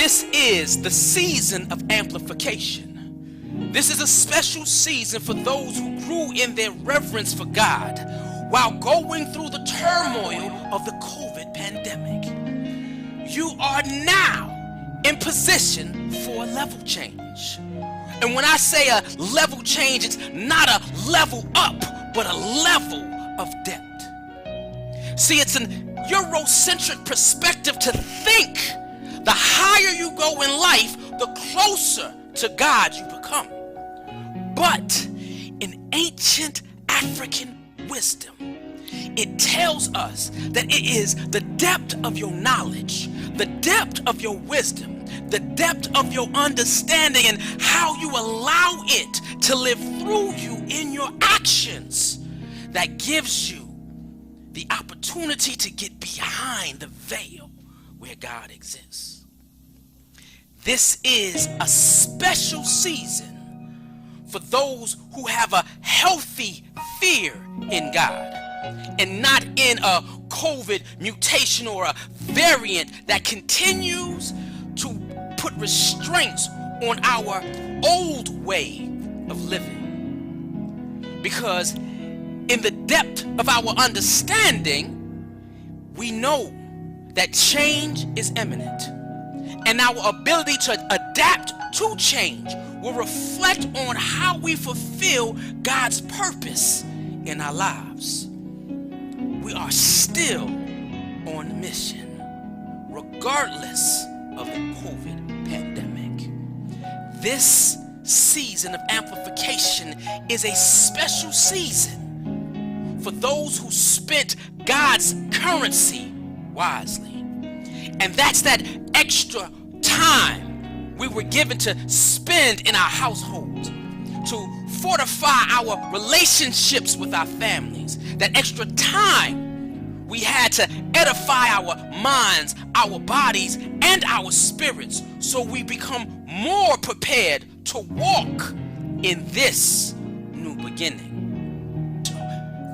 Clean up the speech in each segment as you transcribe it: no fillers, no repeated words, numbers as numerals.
This is the season of amplification. This is a special season for those who grew in their reverence for God while going through the turmoil of the COVID pandemic. You are now in position for a level change. And when I say a level change, it's not a level up, but a level of depth. See, it's an Eurocentric perspective to think the higher you go in life, the closer to God you become. But in ancient African wisdom, it tells us that it is the depth of your knowledge, the depth of your wisdom, the depth of your understanding, and how you allow it to live through you in your actions that gives you the opportunity to get behind the veil where God exists. This is a special season for those who have a healthy fear in God and not in a COVID mutation or a variant that continues to put restraints on our old way of living. Because in the depth of our understanding, we know that change is imminent, and our ability to adapt to change will reflect on how we fulfill God's purpose in our lives. We are still on a mission, regardless of the COVID pandemic. This season of amplification is a special season for those who spent God's currency wisely. And that's that extra time we were given to spend in our households, to fortify our relationships with our families. That extra time we had to edify our minds, our bodies, and our spirits, so we become more prepared to walk in this new beginning.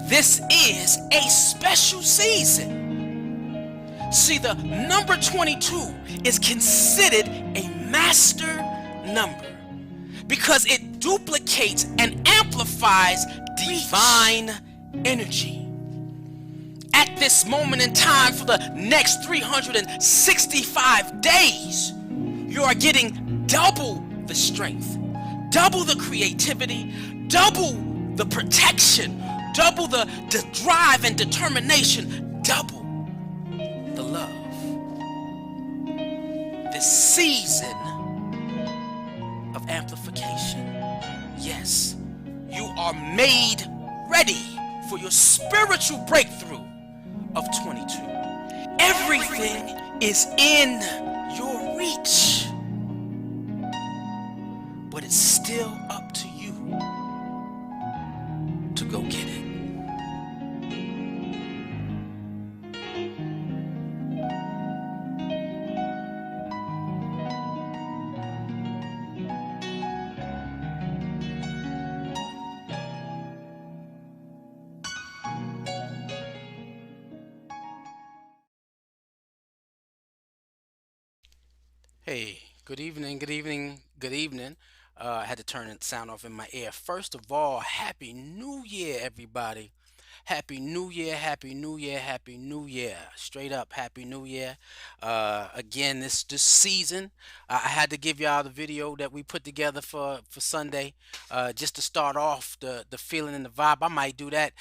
This is a special season. See, the number 22 is considered a master number because it duplicates and amplifies divine energy. At this moment in time, for the next 365 days, you are getting double the strength, double the creativity, double the protection, double the drive and determination, double the love. This season of amplification, yes, you are made ready for your spiritual breakthrough of 22. Everything is in your reach, but it's still up to you to go get it. Hey, good evening, good evening, good evening. I had to turn the sound off in my ear. First of all, Happy New Year, everybody. Happy New Year, Happy New Year, Happy New Year. Straight up, Happy New Year. Again, this season, I had to give y'all the video that we put together for Sunday, just to start off the feeling and the vibe. I might do that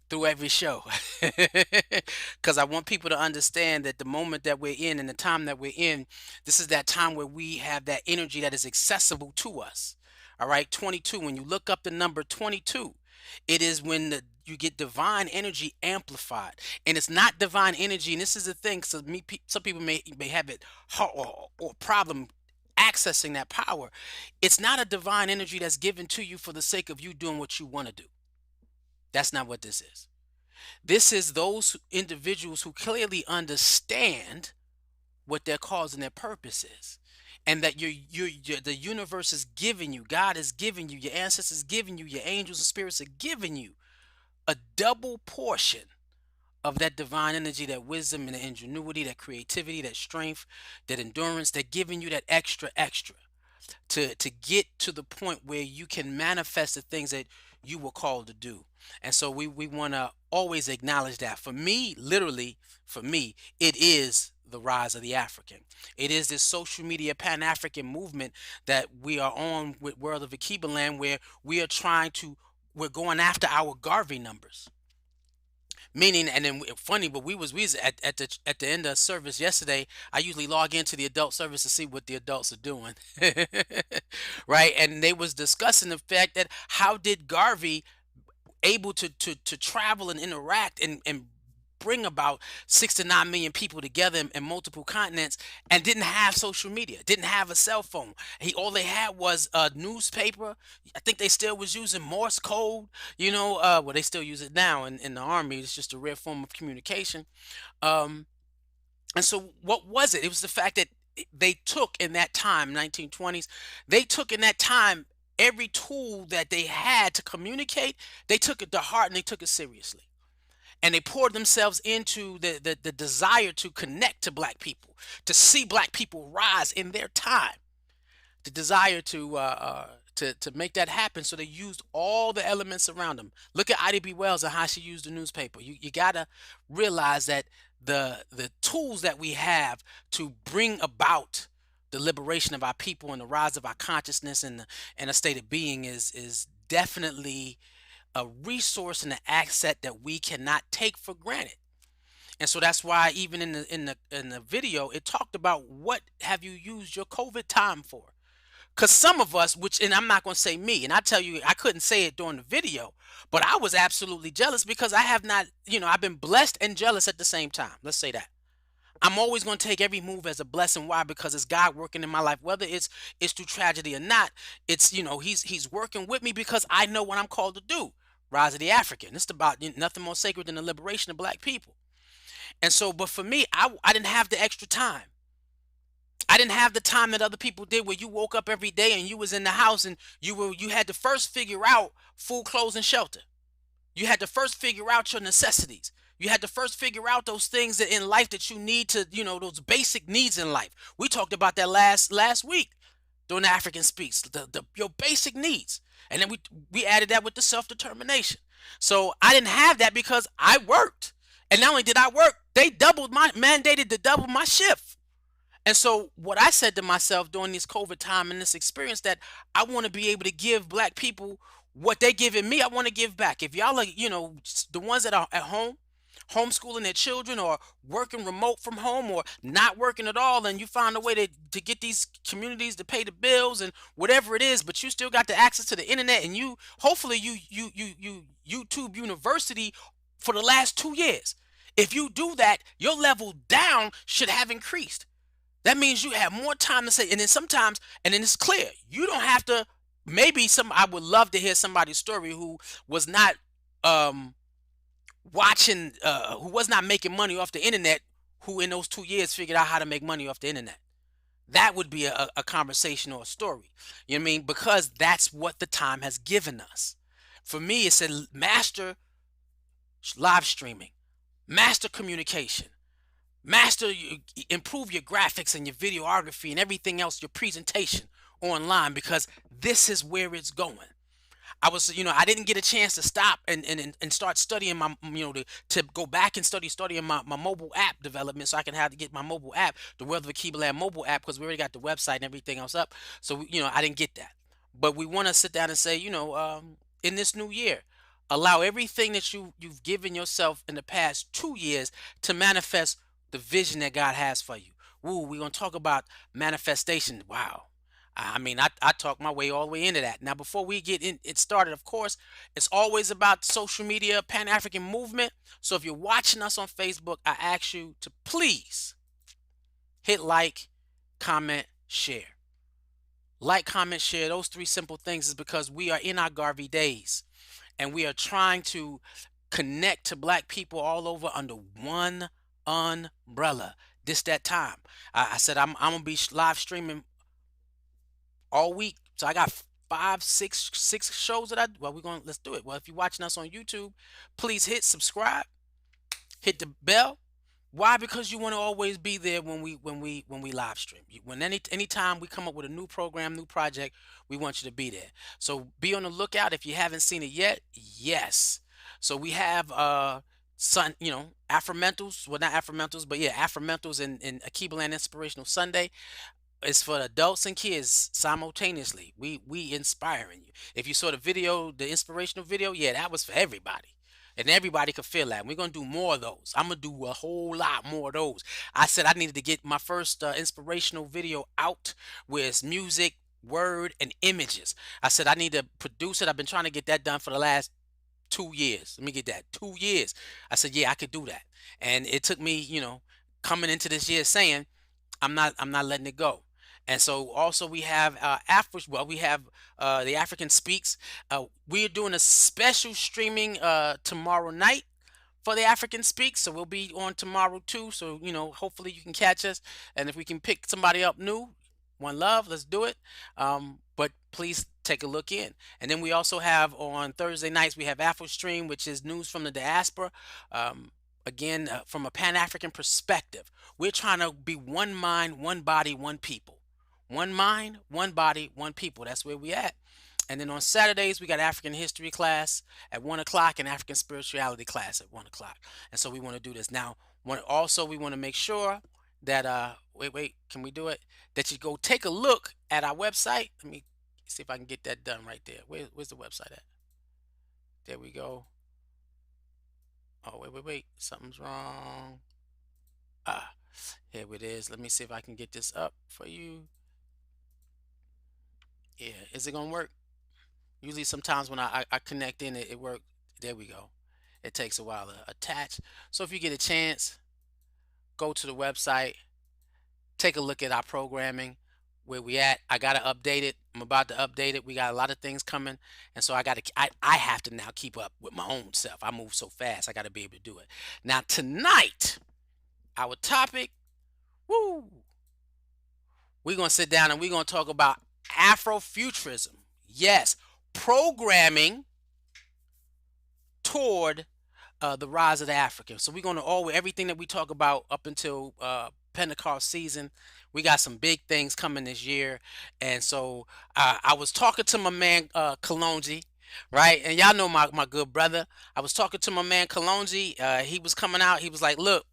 through every show, because I want people to understand that the moment that we're in and the time that we're in, this is that time where we have that energy that is accessible to us. All right, 22. When you look up the number 22, it is when you get divine energy amplified, and it's not divine energy. And this is the thing. So some people may have it or problem accessing that power. It's not a divine energy that's given to you for the sake of you doing what you want to do. That's not what this is. This is those individuals who clearly understand what their cause and their purpose is, and that the universe is giving you, God is giving you, your ancestors giving you, your angels and spirits are giving you a double portion of that divine energy, that wisdom and the ingenuity, that creativity, that strength, that endurance, that giving you that extra to get to the point where you can manifest the things that you were called to do. And so we want to always acknowledge that. For me, literally, for me, it is the rise of the African. It is this social media Pan-African movement that we are on with World of Akiba Land, where we are we're going after our Garvey numbers. Meaning, and then funny, but we was at the end of service yesterday. I usually log into the adult service to see what the adults are doing, right? And they was discussing the fact that how did Garvey able to travel and interact and bring about 6 to 9 million people together in multiple continents, and didn't have social media, didn't have a cell phone. All they had was a newspaper. I think they still was using Morse code. Well, they still use it now in the army. It's just a rare form of communication. Um, and so what was it? It was the fact that they took in that time, 1920s, they took in that time every tool that they had to communicate. They took it to heart and they took it seriously, and they poured themselves into the desire to connect to black people, to see black people rise in their time, the desire to make that happen. So they used all the elements around them. Look at Ida B. Wells and how she used the newspaper. You gotta realize that the tools that we have to bring about the liberation of our people and the rise of our consciousness and a state of being is definitely a resource and an asset that we cannot take for granted. And so that's why even in the video, it talked about what have you used your COVID time for? Because some of us, which, and I'm not going to say me, and I tell you, I couldn't say it during the video, but I was absolutely jealous because I have not, I've been blessed and jealous at the same time. Let's say that. I'm always going to take every move as a blessing. Why? Because it's God working in my life, whether it's through tragedy or not. It's He's working with me because I know what I'm called to do. Rise of the African. It's about nothing more sacred than the liberation of black people. And so, but for me, I didn't have the extra time. I didn't have the time that other people did, where you woke up every day and you was in the house and you had to first figure out food, clothes, and shelter. You had to first figure out your necessities. You had to first figure out those things that in life that you need to, those basic needs in life. We talked about that last week during the African Speaks, your basic needs. And then we added that with the self-determination. So I didn't have that because I worked. And not only did I work, they mandated to double my shift. And so what I said to myself during this COVID time and this experience, that I want to be able to give black people what they giving me. I want to give back. If y'all are, the ones that are at home, homeschooling their children or working remote from home or not working at all, and you find a way to get these communities to pay the bills and whatever it is, but you still got the access to the internet, and you hopefully you YouTube University for the last 2 years. If you do that, your level down should have increased. That means you have more time to say, and then sometimes, and then it's clear you don't have to. Maybe I would love to hear somebody's story who was not watching, who was not making money off the internet, who in those 2 years figured out how to make money off the internet. That would be a conversation or a story. You know what I mean? Because that's what the time has given us. For me, it said master live streaming, master communication, improve your graphics and your videography and everything else, your presentation online, because this is where it's going. I didn't get a chance to stop and start studying my, to go back and studying my mobile app development, so I can have to get my mobile app, the World of Akiba Land mobile app, because we already got the website and everything else up. So, I didn't get that. But we want to sit down and say, in this new year, allow everything that you've given yourself in the past 2 years to manifest the vision that God has for you. Woo, we're going to talk about manifestation. Wow. I talked my way all the way into that. Now, before we get it started, of course, it's always about social media, Pan-African movement. So if you're watching us on Facebook, I ask you to please hit like, comment, share. Like, comment, share. Those three simple things is because we are in our Garvey days, and we are trying to connect to black people all over under one umbrella. That time. I said I'm gonna be live streaming all week. So I got six shows that let's do it. Well, if you're watching us on YouTube, please hit subscribe, hit the bell. Why? Because you want to always be there when we live stream. When anytime we come up with a new program, new project, we want you to be there. So be on the lookout if you haven't seen it yet. Yes. So we have Afromentals, well not Afromentals, but yeah, Afromentals and Akiba Land Inspirational Sunday. It's for adults and kids simultaneously. We inspiring you. If you saw the video, the inspirational video, yeah, that was for everybody. And everybody could feel that. We're gonna do more of those. I'm gonna do a whole lot more of those. I said I needed to get my first inspirational video out with music, word, and images. I said I need to produce it. I've been trying to get that done for the last 2 years. Let me get that. 2 years. I said, yeah, I could do that. And it took me, coming into this year saying, I'm not letting it go. And so also we have we have the African Speaks. We are doing a special streaming tomorrow night for the African Speaks. So we'll be on tomorrow too. So, hopefully you can catch us. And if we can pick somebody up new, one love, let's do it. But please take a look in. And then we also have on Thursday nights, we have Afro Stream, which is news from the diaspora. Again, from a Pan-African perspective, we're trying to be one mind, one body, one people. One mind, one body, one people. That's where we at. And then on Saturdays, we got African history class at 1 o'clock and African spirituality class at 1 o'clock. And so we want to do this. Now, we want to make sure that, wait, can we do it? That you go take a look at our website. Let me see if I can get that done right there. Where's the website at? There we go. Oh, wait. Something's wrong. Ah, here it is. Let me see if I can get this up for you. Yeah, is it gonna work? Usually sometimes when I connect in it works. There we go. It takes a while to attach. So if you get a chance, go to the website, take a look at our programming, where we at. I gotta update it. I'm about to update it. We got a lot of things coming. And so I have to now keep up with my own self. I move so fast. I gotta be able to do it. Now tonight, our topic, woo, we're gonna sit down and we're gonna talk about Afrofuturism. Yes, programming toward the rise of the African. So we're going to always everything that we talk about up until Pentecost season. We got some big things coming this year, and so I was talking to my man Kalonji, right? And y'all know my good brother. I was talking to my man Kalonji. He was coming out. He was like, "Look,"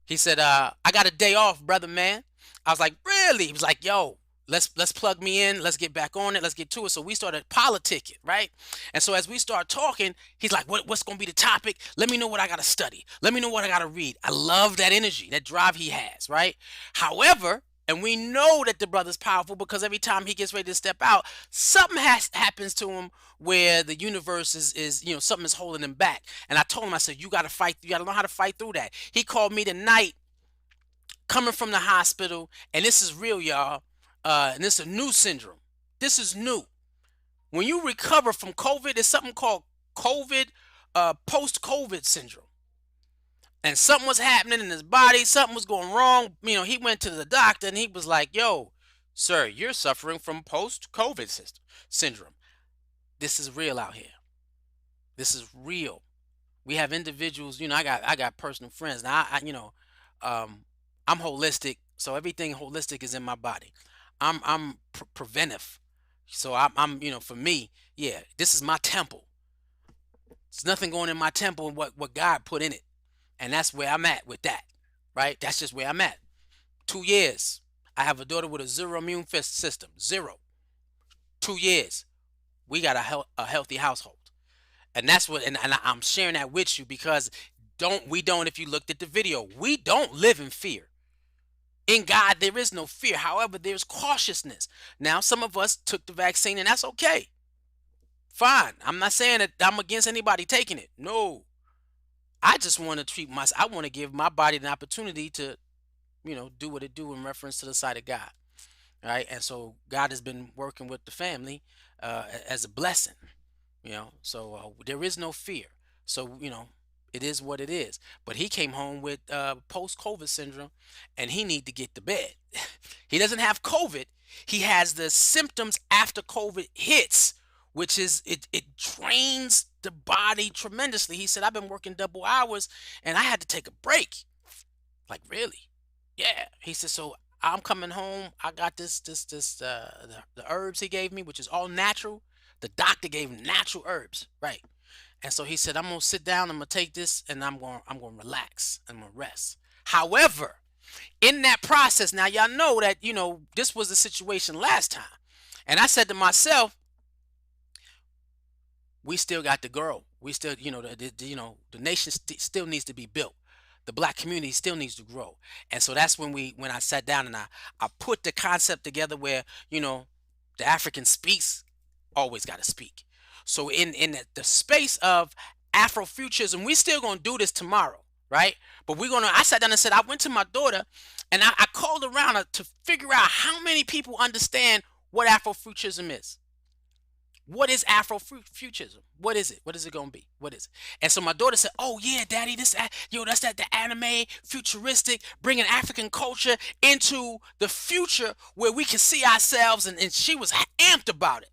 he said, "I got a day off, brother, man." I was like, "Really?" He was like, "Yo, let's plug me in. Let's get back on it. Let's get to it." So we started politicking, right? And so as we start talking, he's like, "What's gonna be the topic? Let me know what I gotta study. Let me know what I gotta read." I love that energy, that drive he has, right? However, and we know that the brother's powerful because every time he gets ready to step out, something happens to him where the universe is something is holding him back. And I told him, I said, you gotta fight. You gotta know how to fight through that. He called me tonight coming from the hospital, and this is real, y'all. And this is a new syndrome. This is new. When you recover from COVID, there's something called COVID, post-COVID syndrome. And something was happening in his body, something was going wrong. He went to the doctor and he was like, "Yo, sir, you're suffering from post-COVID syndrome. This is real out here. This is real." We have individuals, I got personal friends. Now I'm holistic, so everything holistic is in my body. I'm preventive. So for me, yeah, this is my temple. There's nothing going in my temple and what God put in it. And that's where I'm at with that. Right? That's just where I'm at. 2 years. I have a daughter with a zero immune system. Zero. 2 years. We got a healthy household. And that's and I'm sharing that with you because if you looked at the video, we don't live in fear. In God, there is no fear. However, there's cautiousness. Now, some of us took the vaccine, and that's okay. Fine. I'm not saying that I'm against anybody taking it. No. I just want to I want to give my body an opportunity to, do what it do in reference to the sight of God. Right? And so God has been working with the family as a blessing. So there is no fear. So, it is what it is. But he came home with post-COVID syndrome, and he need to get to bed. He doesn't have COVID. He has the symptoms after COVID hits, which is it drains the body tremendously. He said, I've been working double hours and I had to take a break. Like, really? Yeah. He said, so I'm coming home. I got the herbs he gave me, which is all natural. The doctor gave him natural herbs, right? And so he said, I'm gonna sit down, I'm gonna take this, and I'm gonna relax, I'm gonna rest. However, in that process, now y'all know that, this was the situation last time. And I said to myself, we still got to grow. We still, the nation still needs to be built. The black community still needs to grow. And so that's when I sat down and I put the concept together where, the African speaks, always got to speak. So in the space of Afrofuturism, we still gonna do this tomorrow, right? But I sat down and said, I went to my daughter and I called around to figure out how many people understand what Afrofuturism is. What is Afrofuturism? What is it? What is it gonna be? What is it? And so my daughter said, "Oh yeah, Daddy, that's the anime futuristic, bringing African culture into the future where we can see ourselves." And she was amped about it,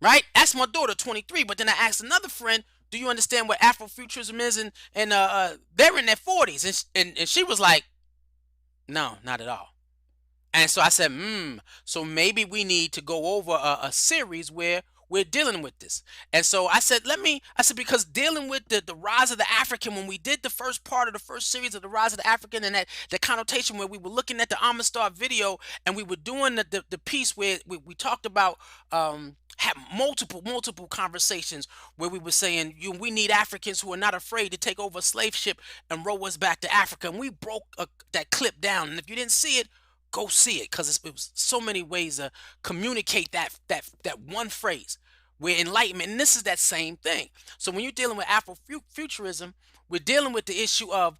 right? That's my daughter, 23. But then I asked another friend, "Do you understand what Afrofuturism is?" And they're in their 40s, and she was like, "No, not at all." And so I said, so maybe we need to go over a series where we're dealing with this. And so I said, because dealing with the rise of the African, when we did the first part of the first series of the rise of the African, and that the connotation where we were looking at the Amistar video, and we were doing the piece where we talked about, had multiple conversations where we were saying, we need Africans who are not afraid to take over a slave ship and row us back to Africa. And we broke that clip down. And if you didn't see it, go see it, because it was so many ways to communicate that one phrase where enlightenment, and this is that same thing. So when you're dealing with Afrofuturism, we're dealing with the issue of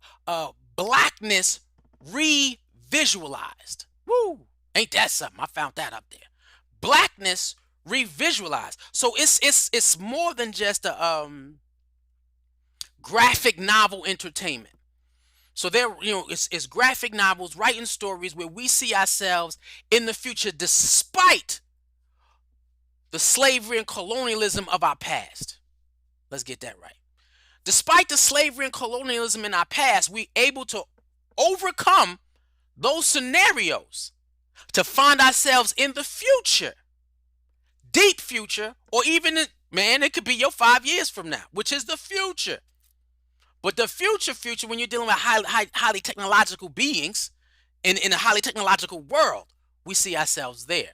blackness revisualized. Woo! Ain't that something? I found that up there. Blackness revisualized. So it's more than just a graphic novel entertainment. So it's graphic novels, writing stories where we see ourselves in the future despite the slavery and colonialism of our past. Let's get that right. Despite the slavery and colonialism in our past, we're able to overcome those scenarios to find ourselves in the future, deep future, or even, it could be your 5 years from now, which is the future. But the future, when you're dealing with highly technological beings in a highly technological world, we see ourselves there.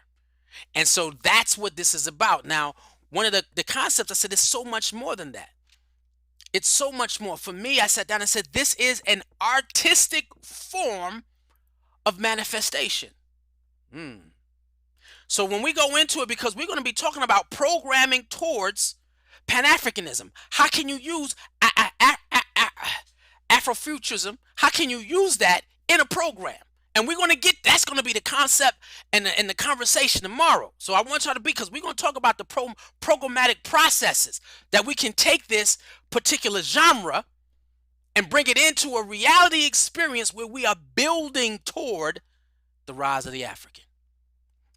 And so that's what this is about. Now, one of the concepts, I said, it's so much more than that. It's so much more. For me, I sat down and said, this is an artistic form of manifestation. So when we go into it, because we're going to be talking about programming towards Pan-Africanism, how can you use Afrofuturism? How can you use that in a program? And that's going to be the concept and the conversation tomorrow. So I want y'all to because we're going to talk about the programmatic processes that we can take this particular genre and bring it into a reality experience where we are building toward the rise of the African.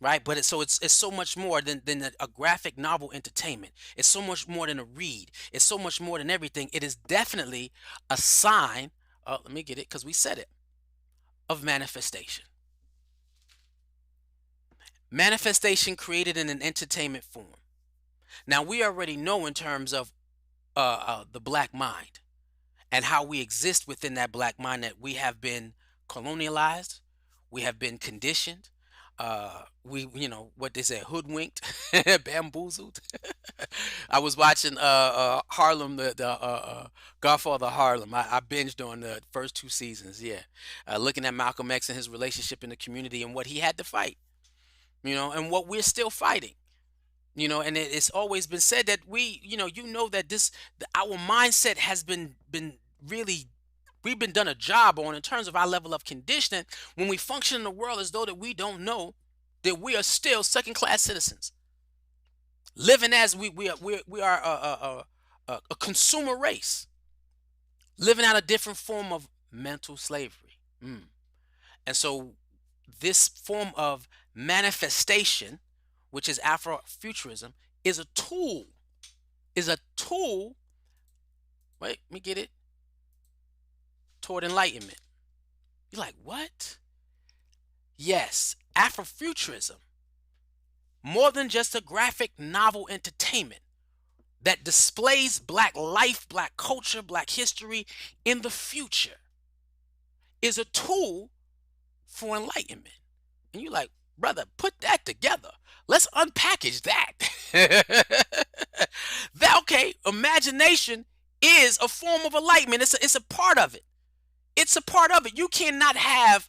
Right, but it's so much more than a graphic novel entertainment. It's so much more than a read. It's so much more than everything. It is definitely a sign. Let me get it, because we said it, of manifestation. Manifestation created in an entertainment form. Now we already know in terms of the black mind and how we exist within that black mind, that we have been colonialized, we have been conditioned. We what they say, hoodwinked, bamboozled. I was watching Harlem, the Godfather of Harlem. I binged on the first 2 seasons. Yeah, looking at Malcolm X and his relationship in the community and what he had to fight, and what we're still fighting. And it's always been said that that our mindset has been really, we've been done a job on in terms of our level of conditioning when we function in the world as though that we don't know that we are still second-class citizens, living as we are a consumer race, living out a different form of mental slavery. And so this form of manifestation, which is Afrofuturism, is a tool Wait, let me get it. Toward enlightenment. You're like, what? Yes, Afrofuturism, more than just a graphic novel entertainment that displays black life, black culture, black history in the future, is a tool for enlightenment. And you're like, brother, put that together. Let's unpackage that. That okay, imagination is a form of enlightenment. It's a part of it. It's a part of it. You cannot have,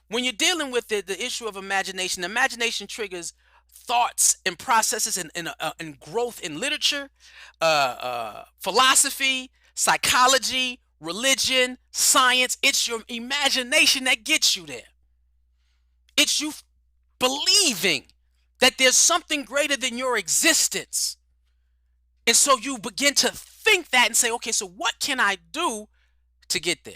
when you're dealing with the issue of imagination triggers thoughts and processes and growth in literature, philosophy, psychology, religion, science. It's your imagination that gets you there. It's you believing that there's something greater than your existence. And so you begin to think that and say, okay, so what can I do to get there?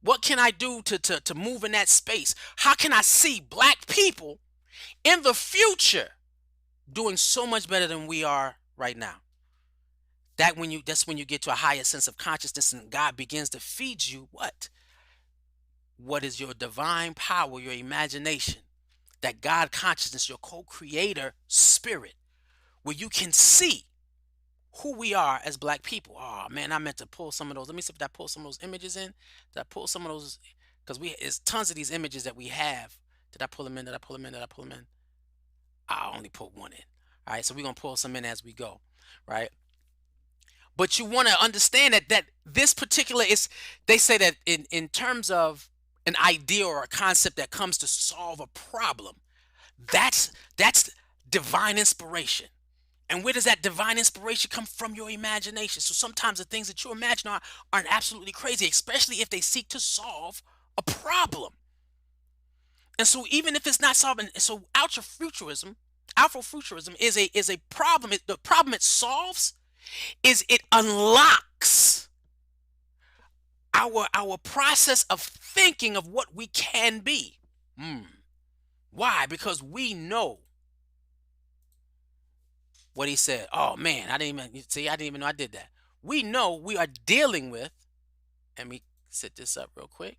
What can I do to move in that space? How can I see black people in the future doing so much better than we are right now? That's when you get to a higher sense of consciousness and God begins to feed you what? What is your divine power, your imagination, that God consciousness, your co-creator spirit, where you can see who we are as black people. Oh man, I meant to pull some of those. Let me see if I pull some of those images in. Did I pull some of those? Because it's tons of these images that we have. Did I pull them in? Did I pull them in? Did I pull them in? I only put one in. All right, so we're gonna pull some in as we go, right? But you want to understand that this particular is, they say that in terms of an idea or a concept that comes to solve a problem, that's divine inspiration. And where does that divine inspiration come from? Your imagination. So sometimes the things that you imagine aren't absolutely crazy, especially if they seek to solve a problem. And so even if it's not solving, so Afrofuturism is a problem. The problem it solves is it unlocks our process of thinking of what we can be. Why? Because we know what he said. Oh man, I didn't even know I did that. We know we are dealing with, let me set this up real quick.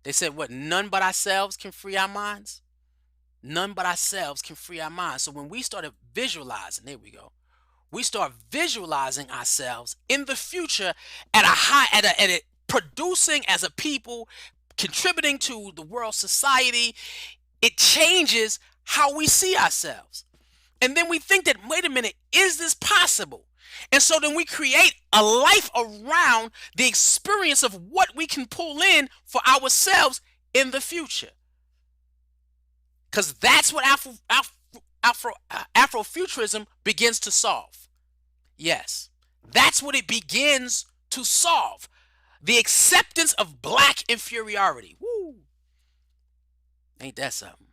They said what? None but ourselves can free our minds. None but ourselves can free our minds. So when we started visualizing, there we go. We start visualizing ourselves in the future at a producing as a people, contributing to the world society. It changes how we see ourselves. And then we think that, wait a minute, is this possible? And so then we create a life around the experience of what we can pull in for ourselves in the future. Because that's what Afrofuturism begins to solve. Yes, that's what it begins to solve. The acceptance of black inferiority. Woo! Ain't that something?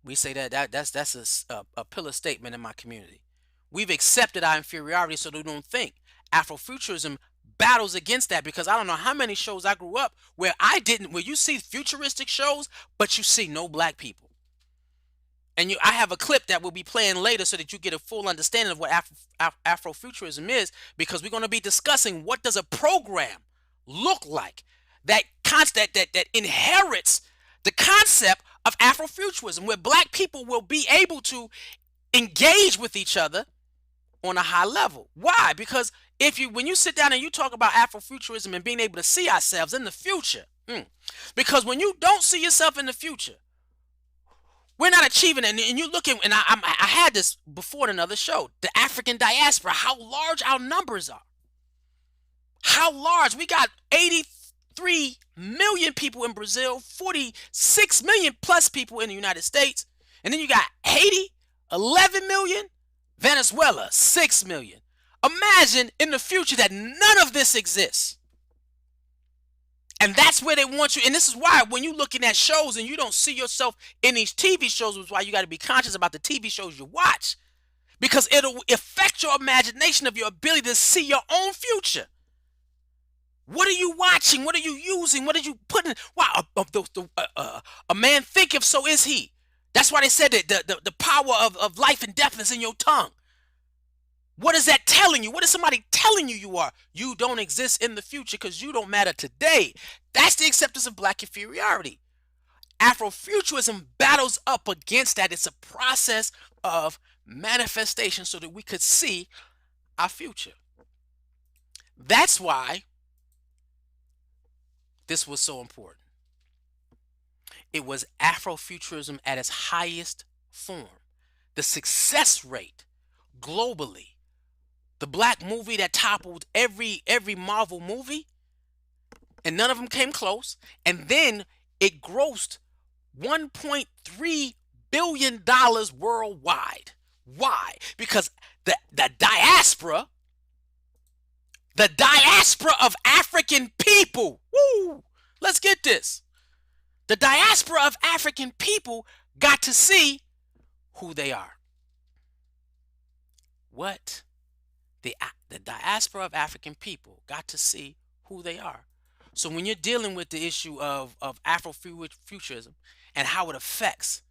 We say that's a pillar statement in my community. We've accepted our inferiority, so they don't think. Afrofuturism battles against that, because I don't know how many shows I grew up where you see futuristic shows, but you see no black people. And I have a clip that we'll be playing later so that you get a full understanding of what Afrofuturism is, because we're going to be discussing what does a program look like that inherits the concept of Afrofuturism, where black people will be able to engage with each other on a high level. Why? Because when you sit down and you talk about Afrofuturism and being able to see ourselves in the future, because when you don't see yourself in the future, we're not achieving it. And you look at, and I had this before in another show, the African diaspora, how large our numbers are. How large. We got 83 million people in Brazil, 46 million plus people in the United States. And then you got Haiti, 11 million, Venezuela, 6 million. Imagine in the future that none of this exists. And that's where they want you. And this is why when you're looking at shows and you don't see yourself in these TV shows, which is why you got to be conscious about the TV shows you watch. Because it'll affect your imagination of your ability to see your own future. What are you watching? What are you using? What are you putting? Wow, a man thinketh, so is he. That's why they said that the power of life and death is in your tongue. What is that telling you? What is somebody telling you you are? You don't exist in the future because you don't matter today. That's the acceptance of black inferiority. Afrofuturism battles up against that. It's a process of manifestation so that we could see our future. That's why this was so important. It was Afrofuturism at its highest form. The success rate globally, the black movie that toppled every Marvel movie, and none of them came close. And then it grossed $1.3 billion worldwide. Why? Because the diaspora of African people, woo, let's get this. The diaspora of African people got to see who they are. What? The diaspora of African people got to see who they are. So when you're dealing with the issue of Afrofuturism and how it affects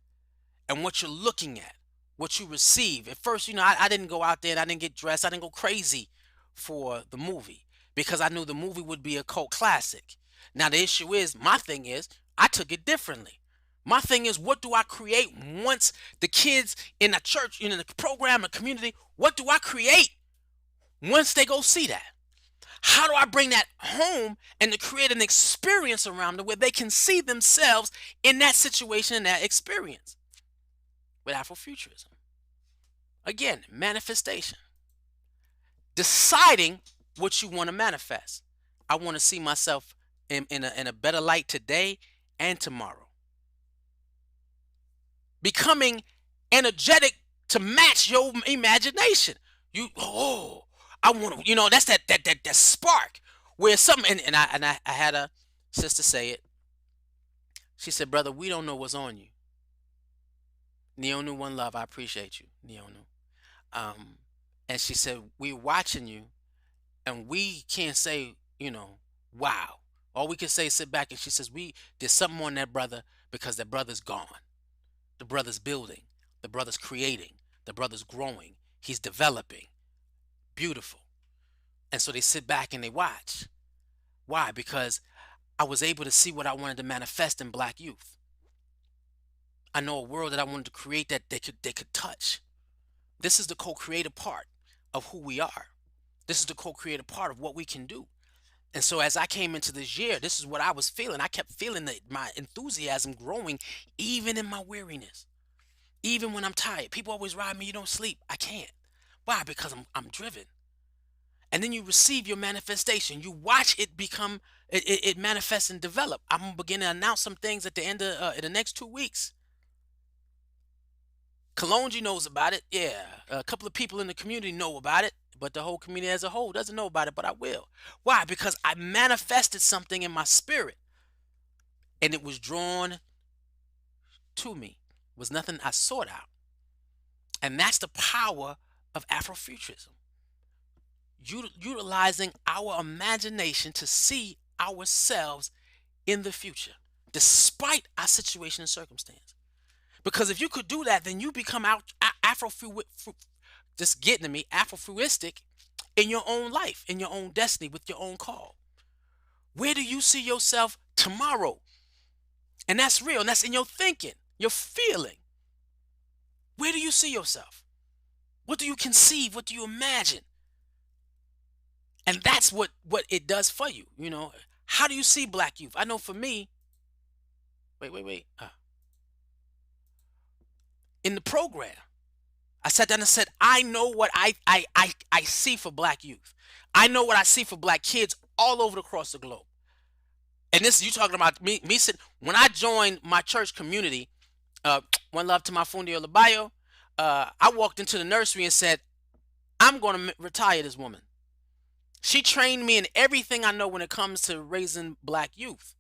and what you're looking at, what you receive. At first, I didn't go out there and I didn't get dressed. I didn't go crazy for the movie because I knew the movie would be a cult classic. Now, the issue is, my thing is, I took it differently. My thing is, what do I create once the kids in the church, in the program, the community, what do I create once they go see that? How do I bring that home and to create an experience around them where they can see themselves in that situation and that experience? With Afrofuturism. Again, manifestation. Deciding what you want to manifest. I want to see myself in a better light today and tomorrow. Becoming energetic to match your imagination. I want to, that's that spark where something, and I had a sister say it. She said, brother, we don't know what's on you. Neonu, one love, I appreciate you, Neonu. And she said, we're watching you and we can't say, wow. All we can say is sit back, and she says, there's something on that brother because that brother's gone. The brother's building, the brother's creating, the brother's growing, he's developing. Beautiful. And so they sit back and they watch. Why? Because I was able to see what I wanted to manifest in black youth. I know a world that I wanted to create that they could touch. This is the co-creative part of who we are. This is the co-creative part of what we can do. And so as I came into this year, this is what I was feeling. I kept feeling my enthusiasm growing even in my weariness. Even when I'm tired. People always ride me, you don't sleep. I can't. Why? Because I'm driven. And then you receive your manifestation. You watch it become, it manifest and develop. I'm going to begin to announce some things at the end of in the next 2 weeks. Kalonji knows about it. Yeah. A couple of people in the community know about it, but the whole community as a whole doesn't know about it, but I will. Why? Because I manifested something in my spirit and it was drawn to me. It was nothing I sought out. And that's the power of Afrofuturism. Utilizing our imagination to see ourselves in the future, despite our situation and circumstance. Because if you could do that, then you become Afrofuturistic in your own life, in your own destiny, with your own call. Where do you see yourself tomorrow? And that's real, and that's in your thinking, your feeling. Where do you see yourself? What do you conceive? What do you imagine? And that's what it does for you. How do you see black youth? I know for me, wait. In the program, I sat down and said, I know what I see for black youth. I know what I see for black kids all over across the globe. And this, you talking about me sitting, when I joined my church community, one love to my Fundio Labayo, I walked into the nursery and said, I'm going to retire this woman. She trained me in everything I know when it comes to raising black youth.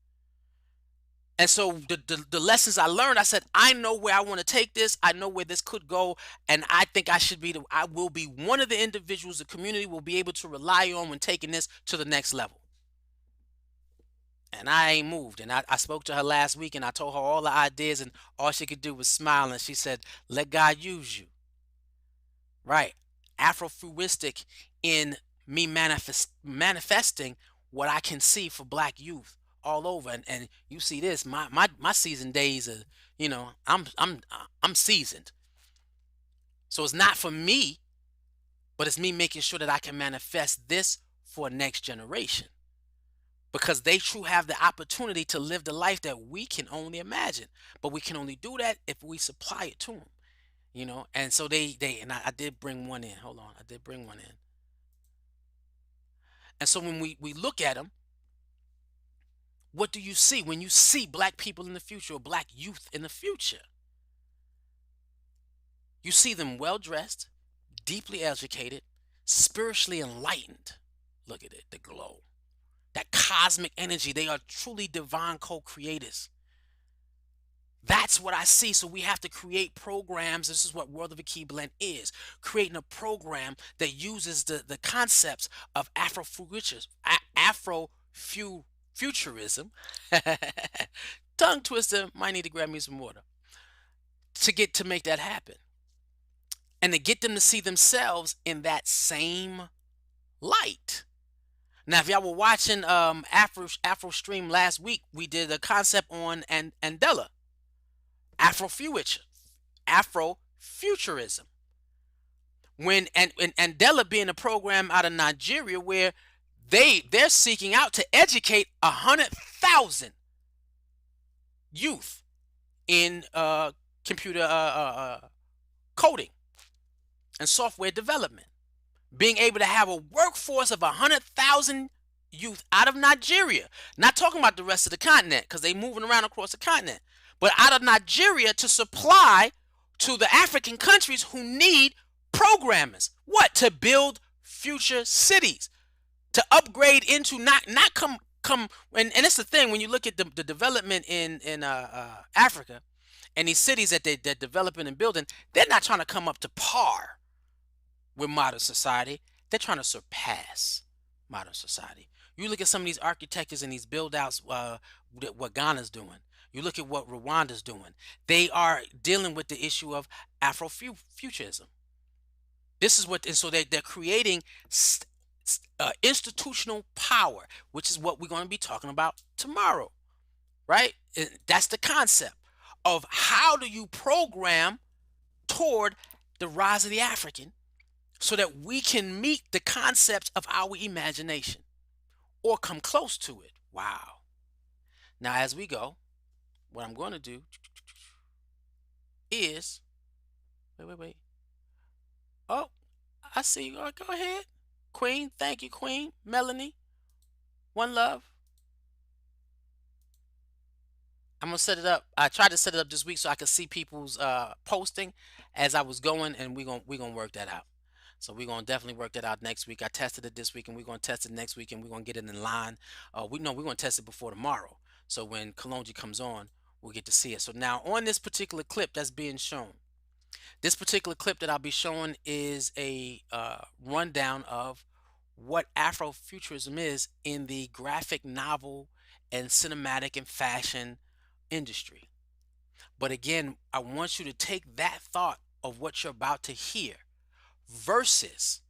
And so the lessons I learned, I said, I know where I want to take this. I know where this could go. And I think I will be one of the individuals the community will be able to rely on when taking this to the next level. And I ain't moved. And I spoke to her last week and I told her all the ideas, and all she could do was smile. And she said, let God use you. Right. Afrofuturistic in me manifesting what I can see for black youth all over. And you see this, my seasoned days are, I'm seasoned. So it's not for me, but it's me making sure that I can manifest this for next generation. Because they truly have the opportunity to live the life that we can only imagine. But we can only do that if we supply it to them. And so and I did bring one in. Hold on, I did bring one in. And so when we look at them, what do you see when you see black people in the future or black youth in the future? You see them well-dressed, deeply educated, spiritually enlightened. Look at it, the glow. That cosmic energy. They are truly divine co-creators. That's what I see. So we have to create programs. This is what World of Akibaland is. Creating a program that uses the concepts of Afrofuturism. Tongue twister, might need to grab me some water. To make that happen. And to get them to see themselves in that same light. Now, if y'all were watching Afro Stream last week, we did a concept on Andela. Afrofuturism. When Andela being a program out of Nigeria where they're seeking out to educate 100,000 youth in computer coding and software development. Being able to have a workforce of 100,000 youth out of Nigeria. Not talking about the rest of the continent because they're moving around across the continent. But out of Nigeria to supply to the African countries who need programmers. What? To build future cities. To upgrade into not come and it's the thing when you look at the development in Africa and these cities that they're developing and building, they're not trying to come up to par with modern society. They're trying to surpass modern society. You look at some of these architectures and these build outs, what Ghana's doing. You look at what Rwanda's doing. They are dealing with the issue of Afrofuturism. This is what, and so they're creating institutional power, which is what we're going to be talking about tomorrow, right? That's the concept of how do you program toward the rise of the African so that we can meet the concepts of our imagination or come close to it. Wow. Now, as we go, what I'm going to do is, wait. Oh, I see you. Go ahead. Queen, thank you, Queen. Melanie, one love. I'm gonna set it up. I tried to set it up this week so I could see people's posting as I was going, and we're gonna work that out. So we're gonna definitely work that out next week. I tested it this week, and we're gonna test it next week, and we're gonna get it in line. We're gonna test it before tomorrow. So when Kalonji comes on, we'll get to see it. So now on this particular clip that's being shown, this particular clip that I'll be showing is a rundown of what Afrofuturism is in the graphic novel and cinematic and fashion industry. But again, I want you to take that thought of what you're about to hear versus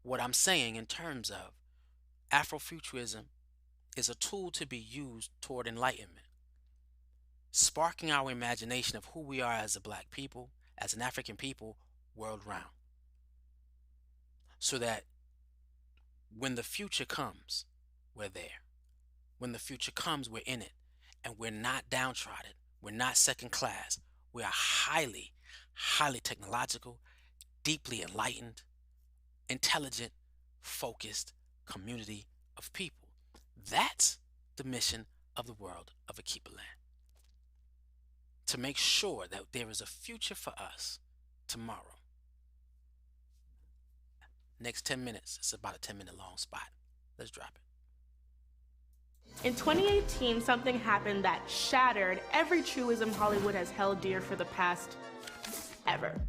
what I'm saying in terms of Afrofuturism is a tool to be used toward enlightenment, sparking our imagination of who we are as a black people, as an African people, world round. So that when the future comes, we're there. When the future comes, we're in it. And we're not downtrodden. We're not second class. We are highly, highly technological, deeply enlightened, intelligent, focused community of people. That's the mission of the World of Akibaland. To make sure that there is a future for us tomorrow. Next 10 minutes, it's about a 10-minute long spot. Let's drop it. In 2018, something happened that shattered every truism Hollywood has held dear for the past ever.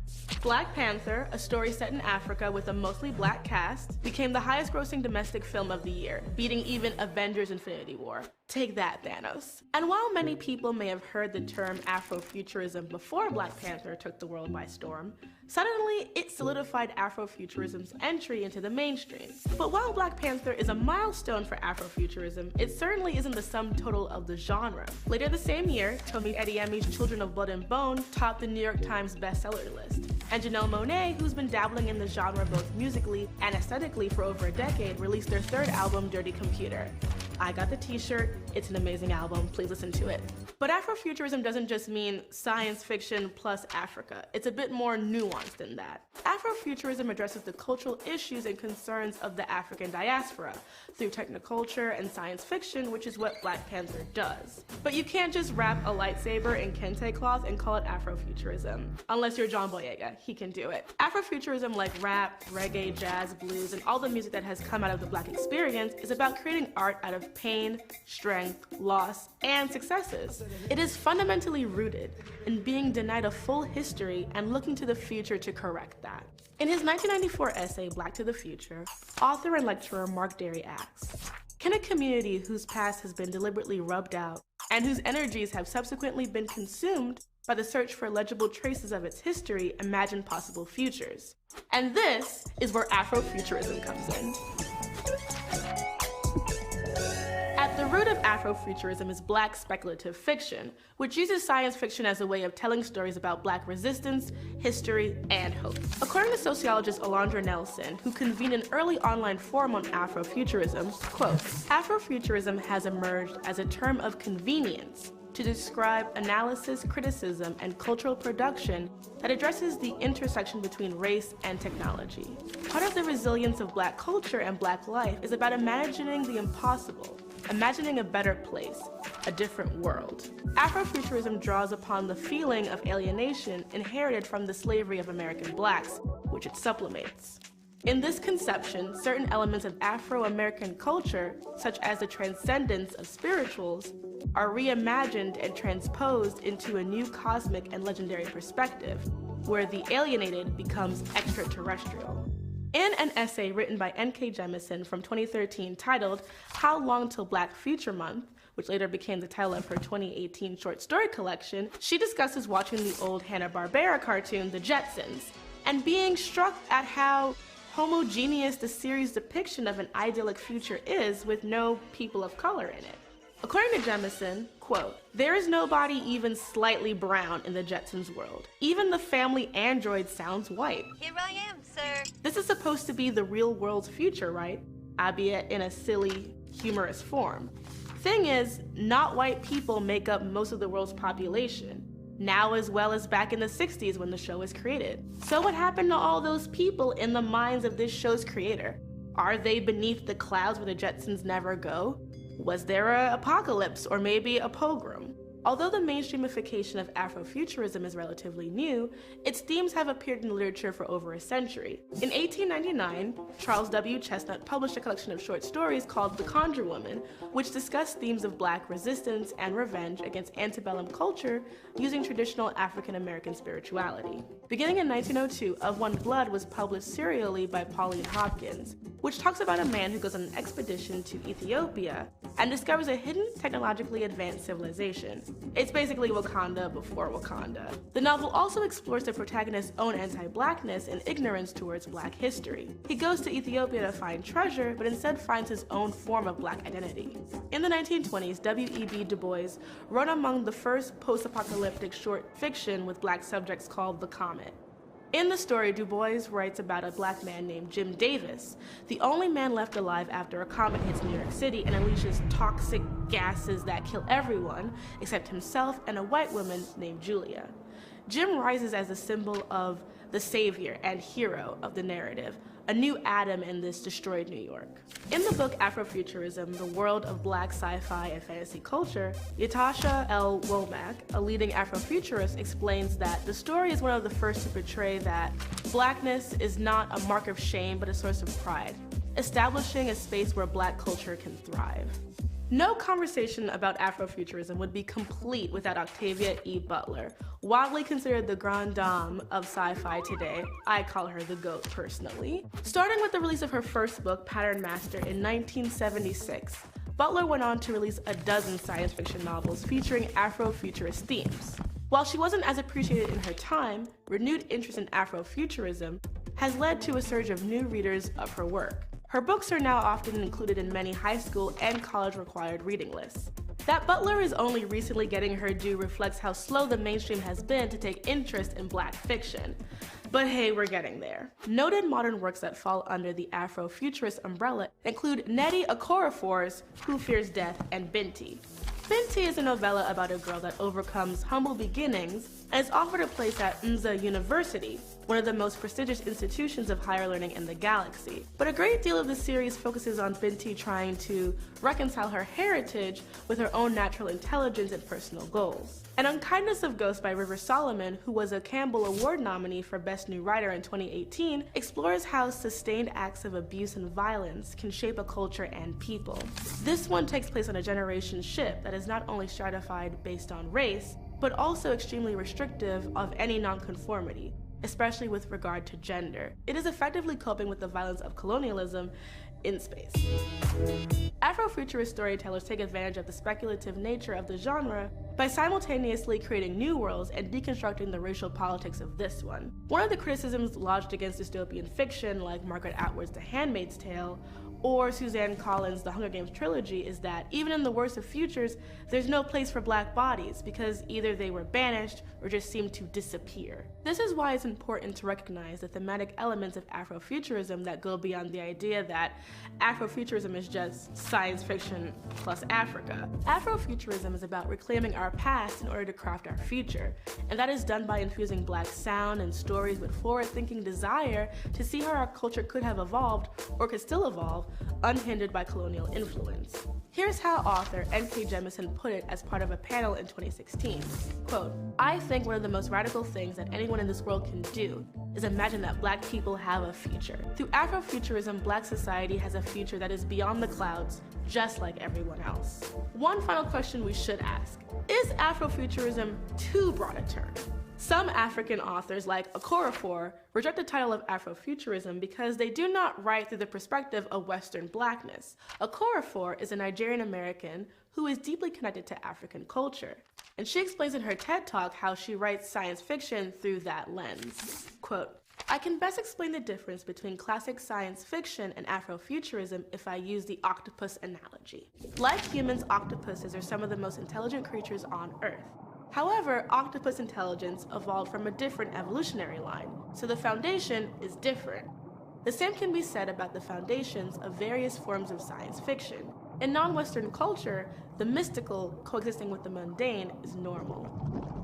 Black Panther, a story set in Africa with a mostly black cast, became the highest-grossing domestic film of the year, beating even Avengers: Infinity War. Take that, Thanos. And while many people may have heard the term Afrofuturism before Black Panther took the world by storm, suddenly it solidified Afrofuturism's entry into the mainstream. But while Black Panther is a milestone for Afrofuturism, it certainly isn't the sum total of the genre. Later the same year, Tomi Adeyemi's Children of Blood and Bone topped the New York Times bestseller list. And Janelle Monáe, who's been dabbling in the genre both musically and aesthetically for over a decade, released their third album, Dirty Computer. I got the t-shirt, it's an amazing album, please listen to it. But Afrofuturism doesn't just mean science fiction plus Africa. It's a bit more nuanced than that. Afrofuturism addresses the cultural issues and concerns of the African diaspora through technoculture and science fiction, which is what Black Panther does. But you can't just wrap a lightsaber in kente cloth and call it Afrofuturism. Unless you're John Boyega, he can do it. Afrofuturism, like rap, reggae, jazz, blues, and all the music that has come out of the Black experience, is about creating art out of pain, strength, loss, and successes. It is fundamentally rooted in being denied a full history and looking to the future to correct that. In his 1994 essay, Black to the Future, author and lecturer Mark Derry asks, can a community whose past has been deliberately rubbed out and whose energies have subsequently been consumed by the search for legible traces of its history imagine possible futures? And this is where Afrofuturism comes in. At the root of Afrofuturism is Black speculative fiction, which uses science fiction as a way of telling stories about Black resistance, history, and hope. According to sociologist Alondra Nelson, who convened an early online forum on Afrofuturism, quote, Afrofuturism has emerged as a term of convenience to describe analysis, criticism, and cultural production that addresses the intersection between race and technology. Part of the resilience of Black culture and Black life is about imagining the impossible, imagining a better place, a different world. Afrofuturism draws upon the feeling of alienation inherited from the slavery of American Blacks, which it sublimates. In this conception, certain elements of Afro-American culture, such as the transcendence of spirituals, are reimagined and transposed into a new cosmic and legendary perspective, where the alienated becomes extraterrestrial. In an essay written by N.K. Jemisin from 2013 titled How Long Till Black Future Month, which later became the title of her 2018 short story collection, she discusses watching the old Hanna-Barbera cartoon, The Jetsons, and being struck at how homogeneous the series' depiction of an idyllic future is with no people of color in it. According to Jemisin, quote, there is nobody even slightly brown in the Jetsons world. Even the family android sounds white. Here I am, sir. This is supposed to be the real world's future, right? Albeit in a silly, humorous form. Thing is, not white people make up most of the world's population, now as well as back in the 60s when the show was created. So what happened to all those people in the minds of this show's creator? Are they beneath the clouds where the Jetsons never go? Was there an apocalypse or maybe a pogrom? Although the mainstreamification of Afrofuturism is relatively new, its themes have appeared in literature for over a century. In 1899, Charles W. Chestnut published a collection of short stories called The Conjure Woman, which discussed themes of Black resistance and revenge against antebellum culture using traditional African-American spirituality. Beginning in 1902, Of One Blood was published serially by Pauline Hopkins, which talks about a man who goes on an expedition to Ethiopia and discovers a hidden, technologically advanced civilization. It's basically Wakanda before Wakanda. The novel also explores the protagonist's own anti-Blackness and ignorance towards Black history. He goes to Ethiopia to find treasure, but instead finds his own form of Black identity. In the 1920s, W.E.B. Du Bois wrote among the first post-apocalyptic short fiction with Black subjects called The Comet. In the story, Du Bois writes about a Black man named Jim Davis, the only man left alive after a comet hits New York City and unleashes toxic gases that kill everyone except himself and a white woman named Julia. Jim rises as a symbol of the savior and hero of the narrative, a new Adam in this destroyed New York. In the book Afrofuturism, The World of Black Sci-Fi and Fantasy Culture, Yatasha L. Womack, a leading Afrofuturist, explains that the story is one of the first to portray that Blackness is not a mark of shame but a source of pride, establishing a space where Black culture can thrive. No conversation about Afrofuturism would be complete without Octavia E Butler, widely considered the grande dame of sci-fi today. I call her the GOAT personally. Starting with the release of her first book, Pattern Master, in 1976, Butler went on to release a dozen science fiction novels featuring Afrofuturist themes. While she wasn't as appreciated in her time, renewed interest in Afrofuturism has led to a surge of new readers of her work. Her books are now often included in many high school and college required reading lists. That Butler is only recently getting her due reflects how slow the mainstream has been to take interest in Black fiction. But hey, we're getting there. Noted modern works that fall under the Afrofuturist umbrella include Nnedi Okorafor's Who Fears Death and Binti. Binti is a novella about a girl that overcomes humble beginnings and is offered a place at Nza University, one of the most prestigious institutions of higher learning in the galaxy. But a great deal of the series focuses on Binti trying to reconcile her heritage with her own natural intelligence and personal goals. An Unkindness of Ghosts by River Solomon, who was a Campbell Award nominee for Best New Writer in 2018, explores how sustained acts of abuse and violence can shape a culture and people. This one takes place on a generation ship that is not only stratified based on race, but also extremely restrictive of any nonconformity, especially with regard to gender. It is effectively coping with the violence of colonialism in space. Afrofuturist storytellers take advantage of the speculative nature of the genre by simultaneously creating new worlds and deconstructing the racial politics of this one. One of the criticisms lodged against dystopian fiction, like Margaret Atwood's The Handmaid's Tale, or Suzanne Collins' The Hunger Games trilogy, is that even in the worst of futures, there's no place for Black bodies because either they were banished or just seemed to disappear. This is why it's important to recognize the thematic elements of Afrofuturism that go beyond the idea that Afrofuturism is just science fiction plus Africa. Afrofuturism is about reclaiming our past in order to craft our future, and that is done by infusing Black sound and stories with forward-thinking desire to see how our culture could have evolved, or could still evolve, unhindered by colonial influence. Here's how author N.K. Jemisin put it as part of a panel in 2016. Quote, "I think one of the most radical things that anyone in this world can do is imagine that Black people have a future. Through Afrofuturism, Black society has a future that is beyond the clouds, just like everyone else." One final question we should ask: is Afrofuturism too broad a term? Some African authors, like Okorafor, reject the title of Afrofuturism because they do not write through the perspective of Western Blackness. Okorafor is a Nigerian American who is deeply connected to African culture, and she explains in her TED Talk how she writes science fiction through that lens. Quote, "I can best explain the difference between classic science fiction and Afrofuturism if I use the octopus analogy. Like humans, octopuses are some of the most intelligent creatures on Earth. However, octopus intelligence evolved from a different evolutionary line, so the foundation is different. The same can be said about the foundations of various forms of science fiction. In non-Western culture, the mystical coexisting with the mundane is normal."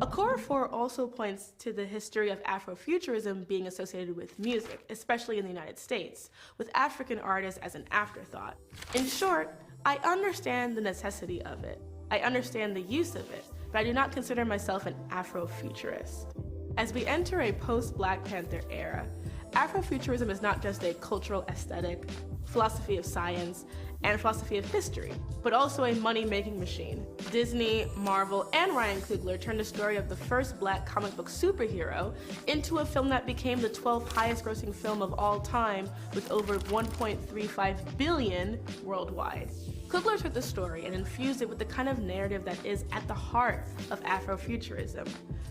Okorafor also points to the history of Afrofuturism being associated with music, especially in the United States, with African artists as an afterthought. "In short, I understand the necessity of it. I understand the use of it, but I do not consider myself an Afrofuturist." As we enter a post-Black Panther era, Afrofuturism is not just a cultural aesthetic, philosophy of science, and philosophy of history, but also a money-making machine. Disney, Marvel, and Ryan Coogler turned the story of the first Black comic book superhero into a film that became the 12th highest-grossing film of all time, with over $1.35 billion worldwide. Coogler took the story and infused it with the kind of narrative that is at the heart of Afrofuturism: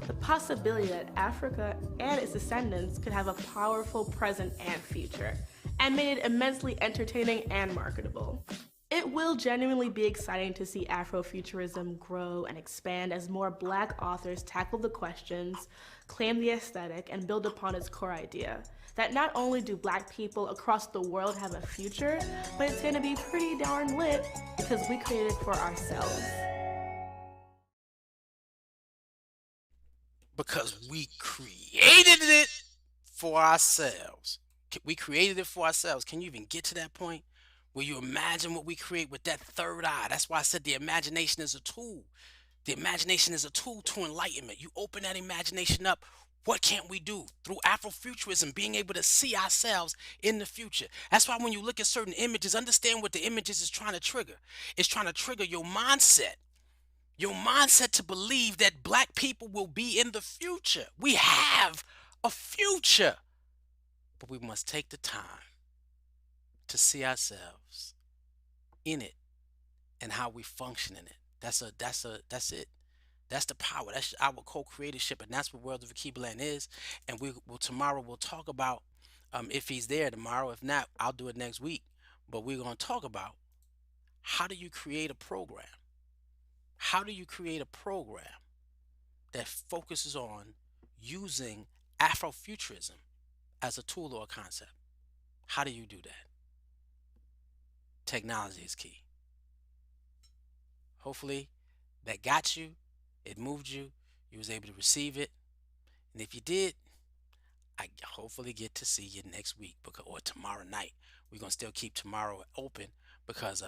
the possibility that Africa and its descendants could have a powerful present and future, and made it immensely entertaining and marketable. It will genuinely be exciting to see Afrofuturism grow and expand as more Black authors tackle the questions, claim the aesthetic, and build upon its core idea that not only do Black people across the world have a future, but it's going to be pretty darn lit because we created it for ourselves. Because we created it for ourselves. We created it for ourselves. Can you even get to that point where you imagine what we create with that third eye? That's why I said the imagination is a tool. The imagination is a tool to enlightenment. You open that imagination up, What can't we do through Afrofuturism, being able to see ourselves in the future? That's why when you look at certain images, understand what the images is trying to trigger. It's trying to trigger your mindset. Your mindset to believe that black people will be in the future. We have a future. But we must take the time to see ourselves in it and how we function in it. That's it. That's the power. That's our co-creatorship, and that's what World of Akibaland is. And tomorrow we'll talk about if he's there tomorrow. If not, I'll do it next week. But we're gonna talk about how do you create a program? How do you create a program that focuses on using Afrofuturism as a tool or a concept? How do you do that? Technology is key. Hopefully that got you, it moved you, you was able to receive it. And if you did, I hopefully get to see you next week or tomorrow night. We're gonna still keep tomorrow open because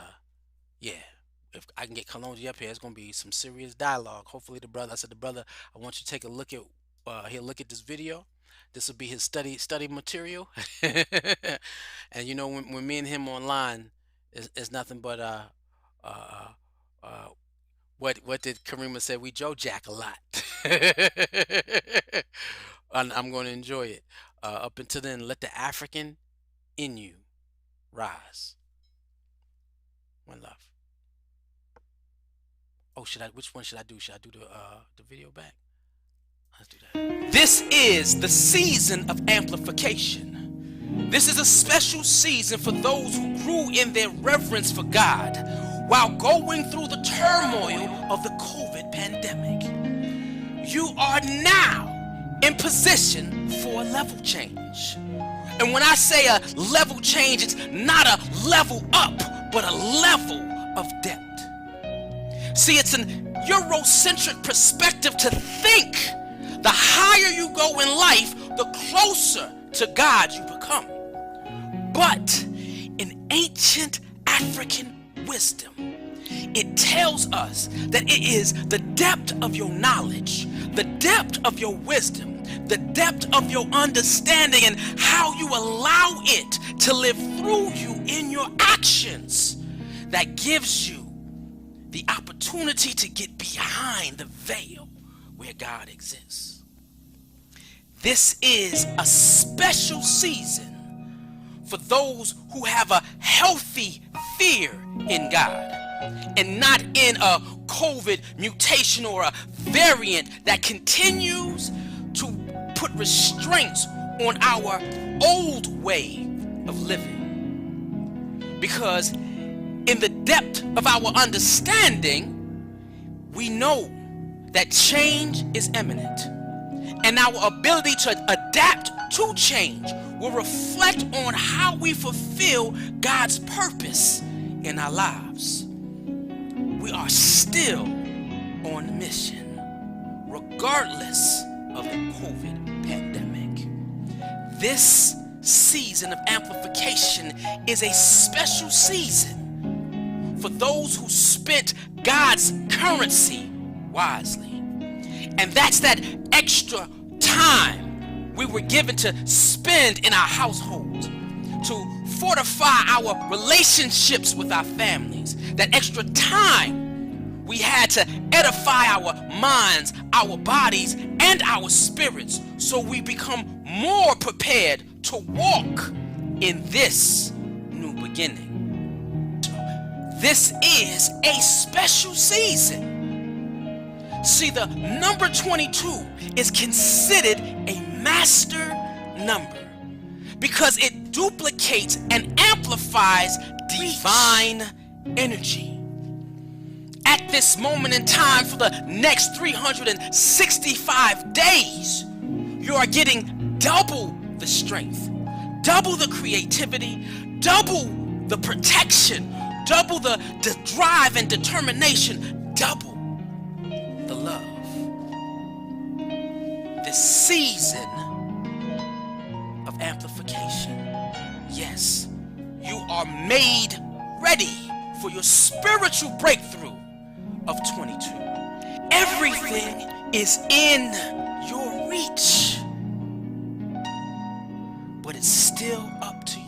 yeah, if I can get Kalonji up here, it's gonna be some serious dialogue. Hopefully the brother, I want you to take a look at he'll look at this video. This will be his study material. And you know, when me and him online, is nothing but what did Karima say? We Joe Jack a lot. And I'm going to enjoy it. Up until then, let the African in you rise. One love. Oh, which one should I do? Should I do the video back? Let's do that. This is the season of amplification. This is a special season for those who grew in their reverence for God while going through the turmoil of the COVID pandemic. You are now in position for a level change. And when I say a level change, it's not a level up, but a level of depth. See, it's an Eurocentric perspective to think the higher you go in life, the closer to God you become. But in ancient African wisdom, it tells us that it is the depth of your knowledge, the depth of your wisdom, the depth of your understanding, and how you allow it to live through you in your actions that gives you the opportunity to get behind the veil where God exists. This is a special season for those who have a healthy fear in God and not in a COVID mutation or a variant that continues to put restraints on our old way of living. Because in the depth of our understanding, we know that change is imminent, and our ability to adapt to change will reflect on how we fulfill God's purpose in our lives. We are still on mission, regardless of the COVID pandemic. This season of amplification is a special season for those who spent God's currency wisely. And that's that extra time we were given to spend in our households, to fortify our relationships with our families. That extra time we had to edify our minds, our bodies, and our spirits, so we become more prepared to walk in this new beginning. This is a special season. See, the number 22 is considered a master number because it duplicates and amplifies divine energy. At this moment in time, for the next 365 days, you are getting double the strength, double the creativity, double the protection, double the drive and determination, double the love. This season of amplification, yes, you are made ready for your spiritual breakthrough of 22. Everything is in your reach. but it's still up to